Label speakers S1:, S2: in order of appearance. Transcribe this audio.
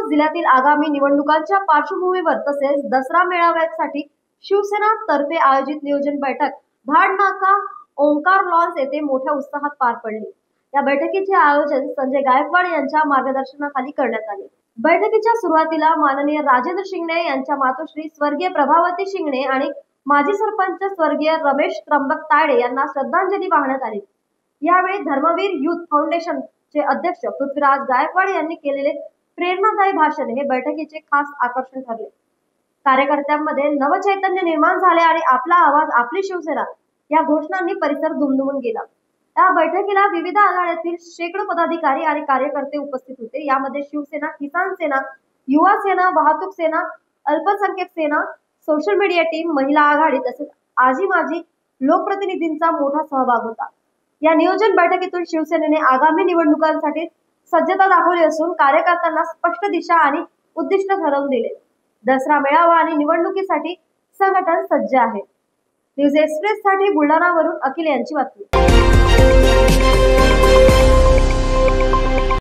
S1: जिल्ह्यातील आगामी निवडणुकांच्या पार्श्वभूमीवर तसेच दसरा मेळाव्यासाठी शिवसेना तर्फे आयोजित नियोजन बैठक धाडनाका ओंकार लॉन्स येथे मोठ्या उत्साहात पार पडली। या बैठकीचे आयोजन संजय गायकवाड यांच्या मार्गदर्शनाखाली करण्यात आले। बैठकीच्या सुरुवातीला माननीय राजेंद्र शिंगणे यांच्या मातोश्री स्वर्गीय प्रभावती शिंगणे आणि माजी सरपंच स्वर्गीय रमेश त्र्यंबक तायडे यांना श्रद्धांजली वाहण्यात आली। यावेळी धर्मवीर युथ फाउंडेशनचे अध्यक्ष पृथ्वीराज गायकवाड यांनी केलेले प्रेरणादायी भाषण हे बैठकीचे खास आकर्षण ठरले। कार्यकर्त्यांमध्ये नवचैतन्य निर्माण झाले आणि आपला आवाज आपली शिवसेना या घोषणांनी परिसर दुमदुमून गेला। या बैठकीला विविध आघाड्यातील शेकडो पदाधिकारी आणि कार्यकर्ते उपस्थित होते। यामध्ये शिवसेना, किसान सेना, युवा सेना, वाहतूक सेना, अल्पसंख्याक सेना, सोशल मीडिया टीम, महिला आघाडी तसेच आजी माजी लोकप्रतिनिधींचा मोठा सहभाग होता। या नियोजन बैठकीतून शिवसेनेने आगामी निवडणुकांसाठी सज्जता दाखवली असून कार्यकर्त्यांना स्पष्ट दिशा आणि उद्दिष्ट ठरवून दिले। दसरा मेळावा आणि निवडणुकीसाठी संघटन सज्ज आहे। न्यूज एक्सप्रेस साठी बुलढाणावरून अखिल यांची बातमी।